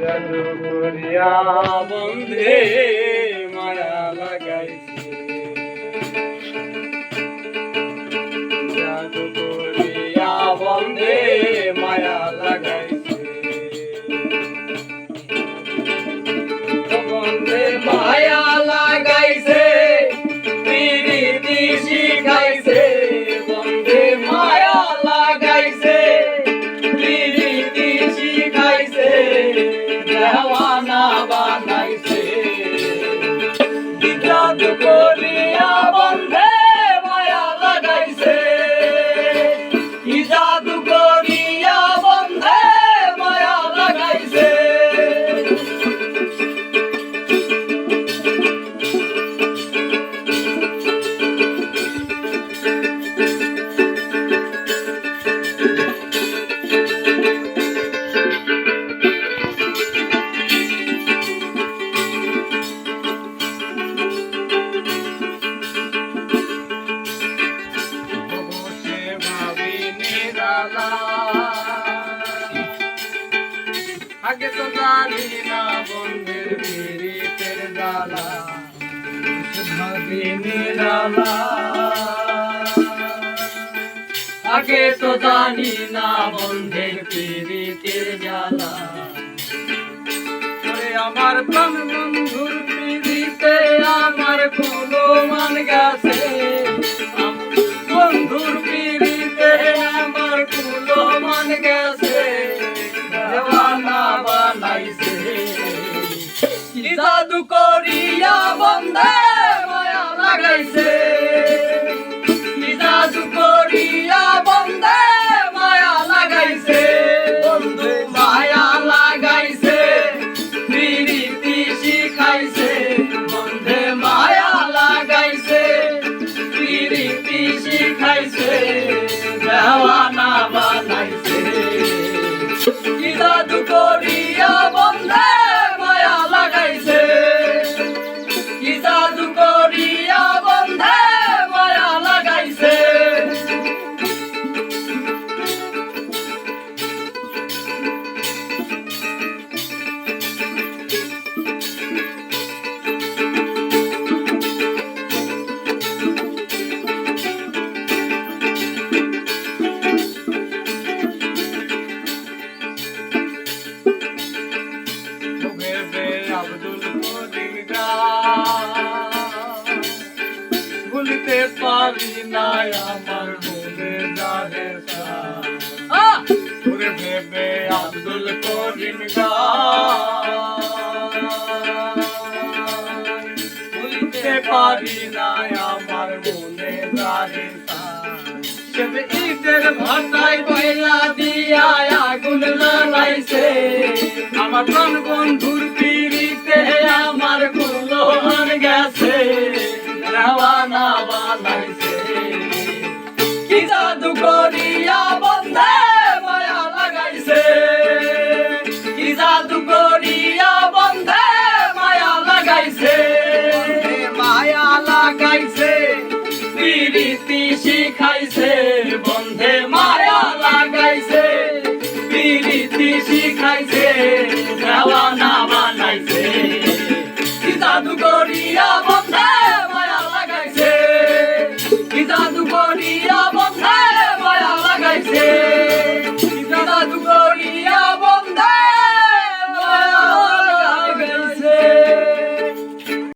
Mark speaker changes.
Speaker 1: জাদু করিয়া বন্ধে মায়া লাগাইছে, জাদু করিয়া বন্ধে মায়া লাগাইছে, বন্ধে মায়া লাগাইছে, প্রীতি শিখাইছে, বন্ধে মায়া লাগাইছে, প্রীতি শিখাইছে, দেওয়ানা বানাইছে, জাদু করিয়া বন্ধে মায়া লাগাইছে, জাদু করিয়া বন্ধে মায়া লাগাইছে। আগে তো জানি না বন্ধের পীড়িতের জ্বালা, ভাবি নিরালা, আগে তো জানি না বন্ধের পীড়িতের জ্বালা, আমার প্রাণ বন্ধুর পীড়িতে আমার কোনো মান গেছে, বন্ধুর পীড়িতে আমার কোনো মান গেছে, দেওয়ানা বানাইছে, জাদু করিয়া বন্ধে মায়া লাগাইছে, জাদু করিয়া বন্ধে মায়া লাগাইছে, বন্ধু মায়া লাগাইছে, প্রীতি শিখাইছে, বন্ধে মায়া লাগাইছে, প্রীতি শিখাইছে, দেওয়ানা বানাইছে, জাদু করিয়া বন্ধে মায়া লাগাইছে, জাদু করিয়া বন্ধে মায়া লাগাইছে। আব্দুল করিম ভুলতে পারি না আমার মনে যারে তোরে ভেবে আব্দুল করিম ভুলতে পারি না আমার মনে যারে ঈদের ভাটায় পয়লা দিয়া আগুন জ্বালাইছে, আমার প্রাণ বন্ধু